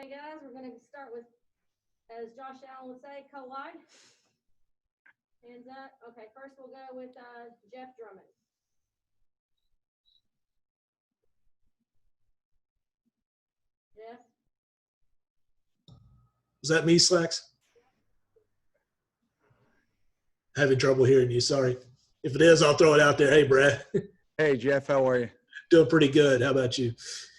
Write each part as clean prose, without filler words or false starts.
Okay, guys, we're going to start with, as Josh Allen would say, co-wide. Hands up. Okay, first we'll go with Jeff Drummond. Jeff? Was that me, Slacks? Having trouble hearing you. Sorry. If it is, I'll throw it out there. Hey, Brad. Hey, Jeff. How are you? Doing pretty good. How about you?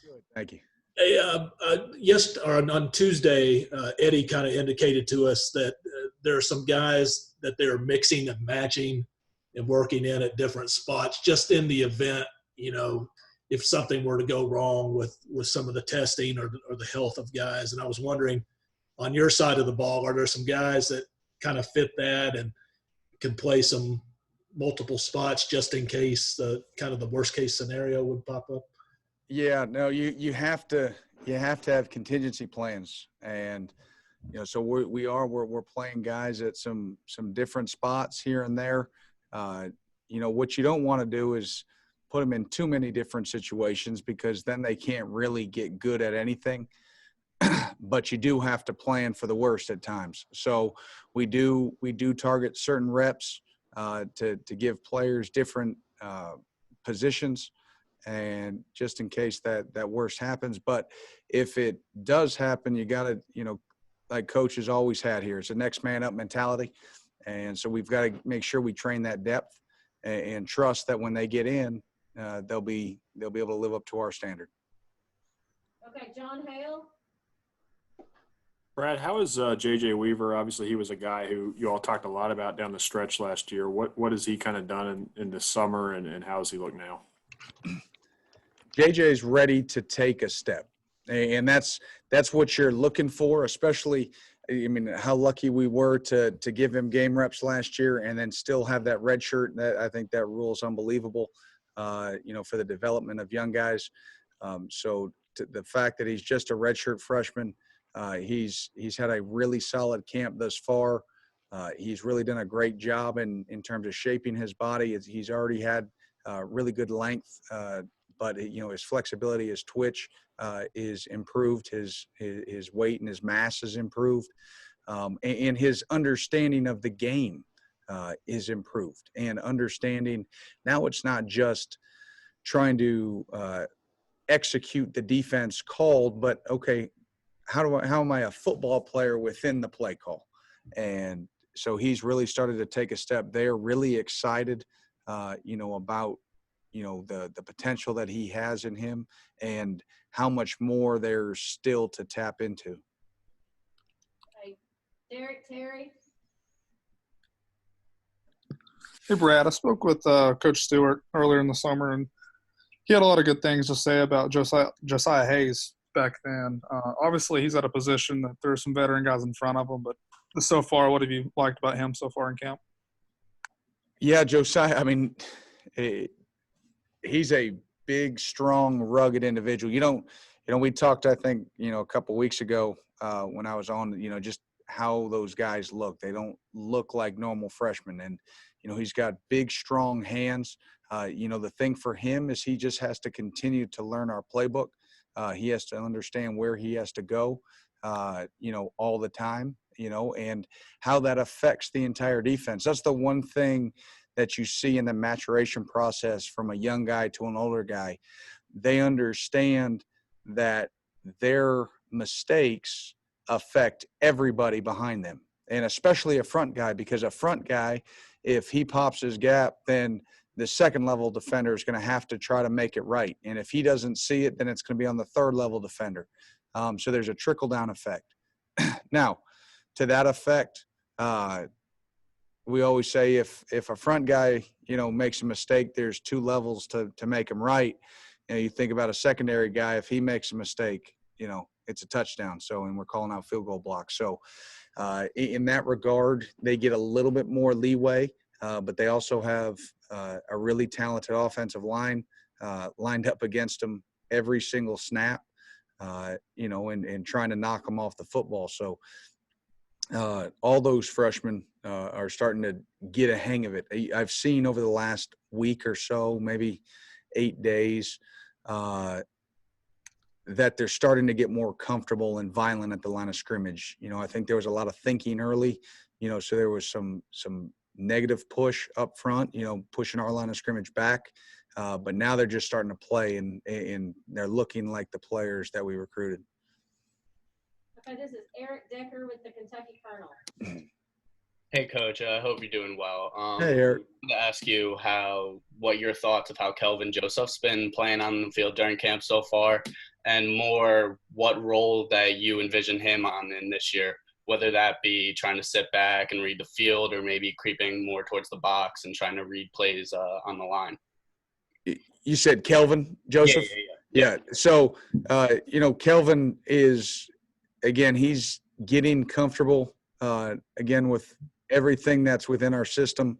Good. Thank you. Hey, on Tuesday, Eddie kind of indicated to us that there are some guys that they're mixing and matching and working in at different spots just in the event, if something were to go wrong with some of the testing or the health of guys. And I was wondering, on your side of the ball, are there some guys that kind of fit that and can play some multiple spots just in case the worst case scenario would pop up? Yeah, no, you have to have contingency plans, and so we're playing guys at some different spots here and there. What you don't want to do is put them in too many different situations, because then they can't really get good at anything. But you do have to plan for the worst at times. So we do target certain reps to give players different positions, and just in case that worst happens. But if it does happen, you got to, like coaches always had here, it's a next man up mentality. And so we've got to make sure we train that depth and trust that when they get in, they'll be able to live up to our standard. Okay, John Hale. Brad, how is J.J. Weaver? Obviously, he was a guy who you all talked a lot about down the stretch last year. What has he kind of done in the summer, and how does he look now? JJ's ready to take a step, and that's what you're looking for, especially, how lucky we were to give him game reps last year and then still have that red shirt. I think that rule is unbelievable, for the development of young guys. So the fact that he's just a redshirt freshman, he's had a really solid camp thus far. He's really done a great job in terms of shaping his body. He's already had really good length, but his flexibility, his twitch is improved. His weight and his mass is improved, and his understanding of the game is improved. And understanding now, it's not just trying to execute the defense called, but okay, how am I a football player within the play call? And so he's really started to take a step there. Really excited, about the potential that he has in him and how much more there's still to tap into. Okay, Derek Terry. Hey, Brad. I spoke with Coach Stewart earlier in the summer, and he had a lot of good things to say about Josiah Hayes back then. Obviously, he's at a position that there's some veteran guys in front of him, but so far, what have you liked about him so far in camp? Yeah, Josiah, he's a big, strong, rugged individual. We talked, I think, a couple weeks ago when I was on, just how those guys look. They don't look like normal freshmen. And, he's got big, strong hands. The thing for him is he just has to continue to learn our playbook. He has to understand where he has to go, all the time, and how that affects the entire defense. That's the one thing that you see in the maturation process from a young guy to an older guy. They understand that their mistakes affect everybody behind them, and especially a front guy, because a front guy, if he pops his gap, then the second level defender is going to have to try to make it right. And if he doesn't see it, then it's going to be on the third level defender. So there's a trickle down effect. Now, to that effect, we always say if a front guy, makes a mistake, there's two levels to make him right. You think about a secondary guy, if he makes a mistake, it's a touchdown. So, and we're calling out field goal blocks. So in that regard, they get a little bit more leeway, but they also have a really talented offensive line lined up against them every single snap, and trying to knock them off the football. So all those freshmen are starting to get a hang of it. I've seen over the last week or so, maybe 8 days, that they're starting to get more comfortable and violent at the line of scrimmage. You know, I think there was a lot of thinking early, you know, so there was some negative push up front, you know, pushing our line of scrimmage back. But now they're just starting to play, and they're looking like the players that we recruited. Okay, this is Eric Decker with the Kentucky Colonel. Hey, Coach. I hope you're doing well. Hey, Eric. I wanted to ask you what your thoughts of how Kelvin Joseph's been playing on the field during camp so far, and more what role that you envision him on in this year, whether that be trying to sit back and read the field, or maybe creeping more towards the box and trying to read plays on the line. You said Kelvin Joseph? Yeah. So, you know, Kelvin is, again, he's getting comfortable, again, with everything that's within our system.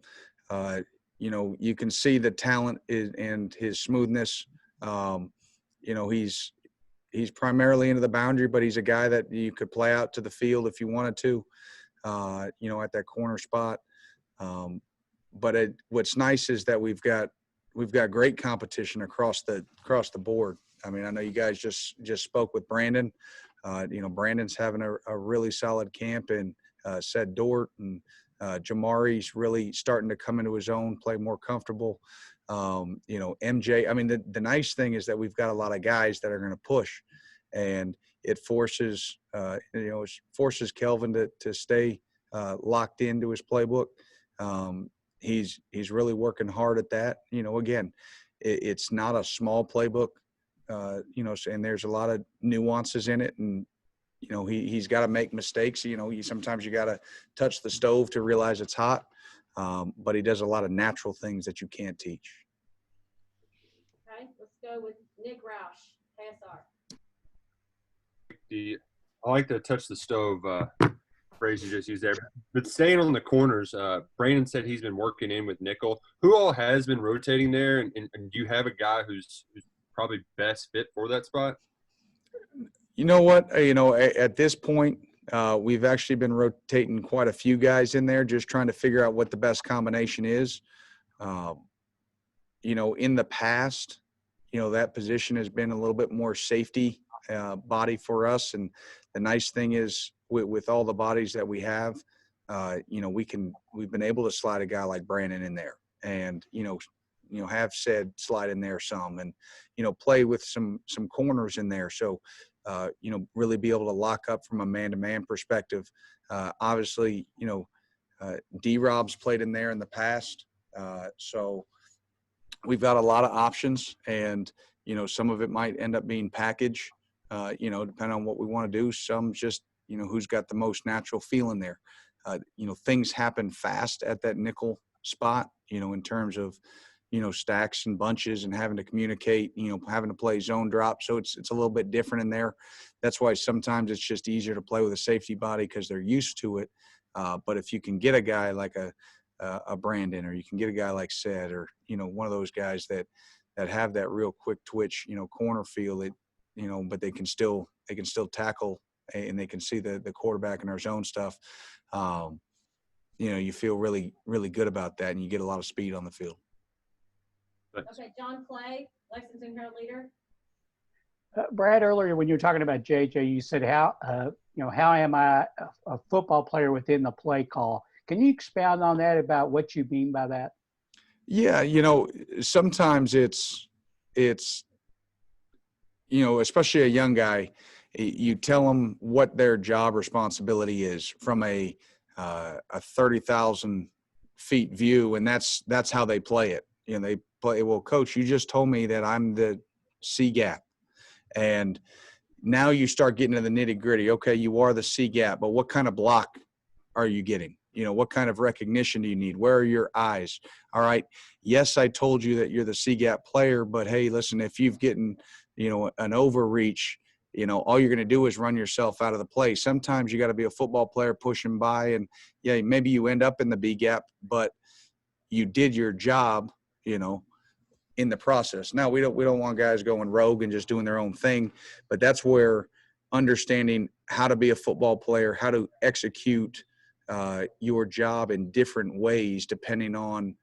You know, you can see the talent and his smoothness. You know, he's primarily into the boundary, but he's a guy that you could play out to the field if you wanted to, you know, at that corner spot. But what's nice is that we've got great competition across the board. I mean, I know you guys just spoke with Brandon. You know, Brandon's having a really solid camp, and said Dort and Jamari's really starting to come into his own, play more comfortable. You know, MJ, I mean, the nice thing is that we've got a lot of guys that are going to push, and it forces, Kelvin to stay locked into his playbook. He's really working hard at that. You know, again, it's not a small playbook, you know, and there's a lot of nuances in it, and you know, he's got to make mistakes. You know, sometimes you got to touch the stove to realize it's hot. But he does a lot of natural things that you can't teach. Okay, let's go with Nick Roush, KSR. I like the touch the stove phrase you just used there. But staying on the corners, Brandon said he's been working in with nickel. Who all has been rotating there, and do you have a guy who's probably best fit for that spot? You know what? You know, at this point, we've actually been rotating quite a few guys in there, just trying to figure out what the best combination is. You know, in the past, you know, that position has been a little bit more safety body for us. And the nice thing is with all the bodies that we have, you know, we've been able to slide a guy like Brandon in there, and, you know, have said slide in there some, and, you know, play with some corners in there. So, you know, really be able to lock up from a man-to-man perspective. Obviously, you know, D-Rob's played in there in the past. So we've got a lot of options, and, you know, some of it might end up being package, you know, depending on what we want to do. Some just, you know, who's got the most natural feel in there. You know, things happen fast at that nickel spot, you know, in terms of, you know, stacks and bunches and having to communicate, you know, having to play zone drop. So it's a little bit different in there. That's why sometimes it's just easier to play with a safety body because they're used to it. But if you can get a guy like a Brandon, or you can get a guy like Sed, or, you know, one of those guys that have that real quick twitch, you know, corner feel, it, you know, but they can still tackle, and they can see the quarterback in our zone stuff. You know, you feel really, really good about that, and you get a lot of speed on the field. Okay, John Clay, Lexington Herald Leader. Brad, earlier when you were talking about JJ, you said how am I a football player within the play call? Can you expound on that, about what you mean by that? Yeah, you know, sometimes it's you know, especially a young guy, you tell them what their job responsibility is from a 30,000 feet view, and that's how they play it. You know, they play, well, coach, you just told me that I'm the C gap, and now you start getting to the nitty gritty. Okay, you are the C gap, but what kind of block are you getting? You know, what kind of recognition do you need? Where are your eyes? All right. Yes, I told you that you're the C gap player, but hey, listen, if you've gotten, you know, an overreach, you know, all you're going to do is run yourself out of the play. Sometimes you got to be a football player pushing by, and yeah, maybe you end up in the B gap, but you did your job, you know, in the process. Now we don't want guys going rogue and just doing their own thing, but that's where understanding how to be a football player, how to execute your job in different ways depending on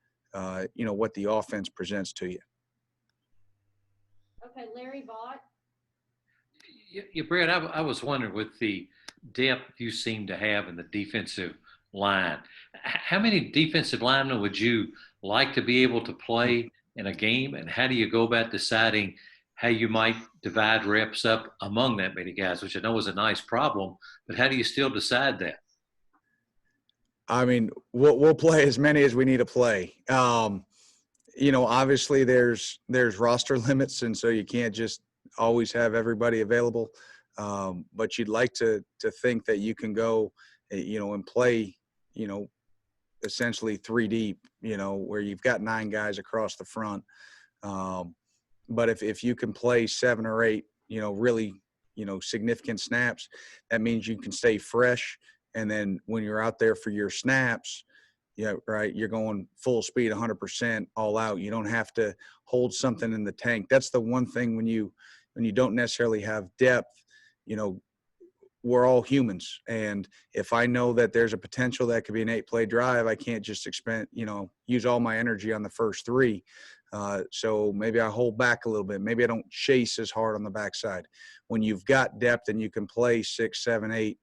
you know, what the offense presents to you. Okay, Larry Vaught. Brad, I was wondering with the depth you seem to have in the defensive line, how many defensive linemen would you like to be able to play in a game, and how do you go about deciding how you might divide reps up among that many guys, which I know is a nice problem, but how do you still decide that? I mean, we'll play as many as we need to play. Obviously there's roster limits, and so you can't just always have everybody available. But you'd like to think that you can go, and play, essentially 3 deep, where you've got 9 guys across the front. But if you can play 7 or 8, really, significant snaps, that means you can stay fresh. And then when you're out there for your snaps, right, you're going full speed, 100% all out. You don't have to hold something in the tank. That's the one thing when you don't necessarily have depth, we're all humans. And if I know that there's a potential that could be an 8-play drive, I can't just use all my energy on the first 3. So maybe I hold back a little bit. Maybe I don't chase as hard on the backside. When you've got depth and you can play 6, 7, 8,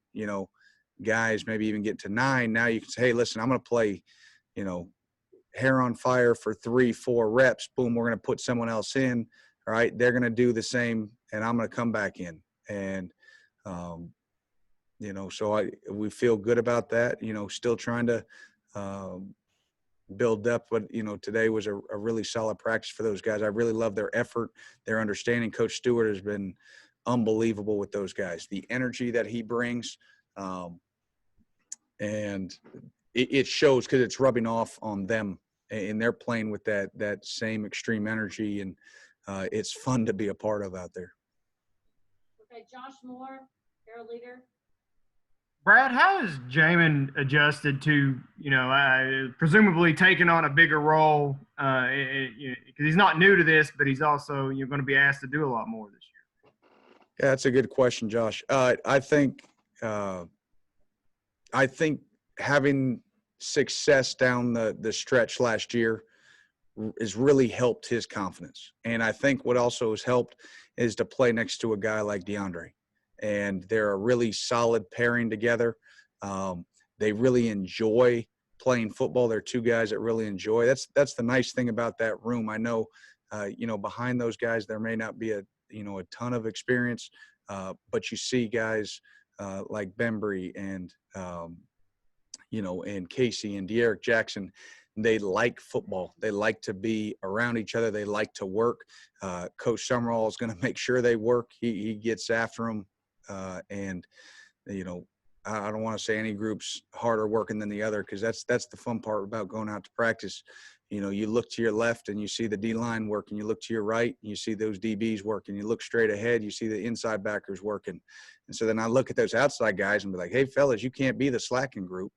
guys, maybe even get to 9, now you can say, hey, listen, I'm going to play, hair on fire for 3, 4 reps. Boom, we're going to put someone else in. All right, they're going to do the same, and I'm going to come back in. And, so we feel good about that, still trying to build depth. But, today was a really solid practice for those guys. I really love their effort, their understanding. Coach Stewart has been unbelievable with those guys. The energy that he brings, and it shows because it's rubbing off on them, and they're playing with that same extreme energy, and it's fun to be a part of out there. Okay, Josh Moore, Harold Leader. Brad, how has Jamin adjusted to, presumably taking on a bigger role? Because he's not new to this, but he's also going to be asked to do a lot more this year. Yeah, that's a good question, Josh. I think having success down the stretch last year has really helped his confidence. And I think what also has helped is to play next to a guy like DeAndre. And they're a really solid pairing together. They really enjoy playing football. They're 2 guys that really enjoy. That's the nice thing about that room. I know, behind those guys there may not be a ton of experience, but you see guys like Bembry and and Casey and De'Eric Jackson. They like football. They like to be around each other. They like to work. Coach Summerall is going to make sure they work. He gets after them. And I don't want to say any group's harder working than the other, because that's the fun part about going out to practice. You look to your left and you see the D-line working. You look to your right and you see those DBs working. You look straight ahead, you see the inside backers working. And so then I look at those outside guys and be like, hey, fellas, you can't be the slacking group.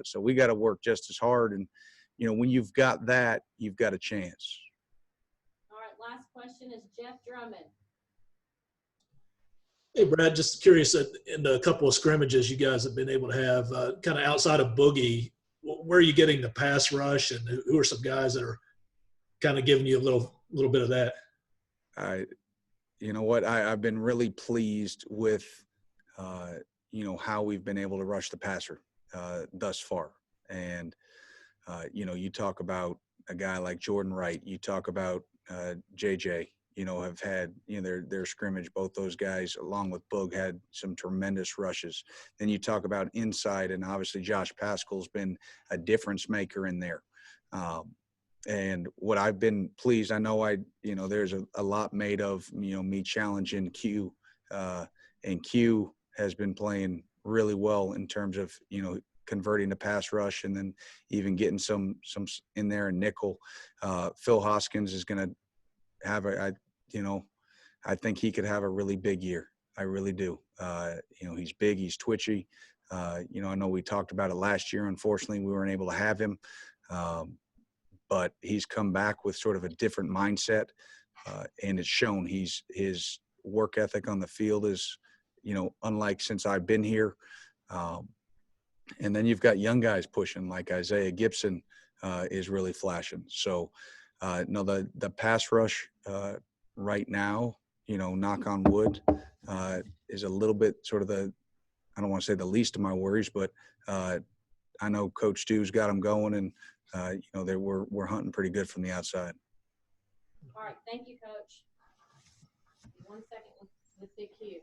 So we got to work just as hard. And, when you've got that, you've got a chance. All right, last question is Jeff Drummond. Hey, Brad, just curious, in a couple of scrimmages you guys have been able to have, kind of outside of Boogie, where are you getting the pass rush, and who are some guys that are kind of giving you a little bit of that? You know what, I've been really pleased with, how we've been able to rush the passer thus far. And, you talk about a guy like Jordan Wright, you talk about JJ, have had, their scrimmage. Both those guys, along with Boog, had some tremendous rushes. Then you talk about inside, and obviously Josh Pascal's been a difference maker in there. And what I've been pleased, I know there's a lot made of, me challenging Q, and Q has been playing really well in terms of, converting the pass rush, and then even getting some in there in nickel. Phil Hoskins is going to have I think he could have a really big year. I really do. He's big, he's twitchy. I know we talked about it last year. Unfortunately, we weren't able to have him. But he's come back with sort of a different mindset. And it's shown. His work ethic on the field is, unlike since I've been here. And then you've got young guys pushing, like Isaiah Gibson is really flashing. So, the pass rush right now, knock on wood, is a little bit sort of the, I don't want to say the least of my worries, but I know Coach Stu's got them going, and we're hunting pretty good from the outside. All right, thank you, Coach. 1 second with the cue.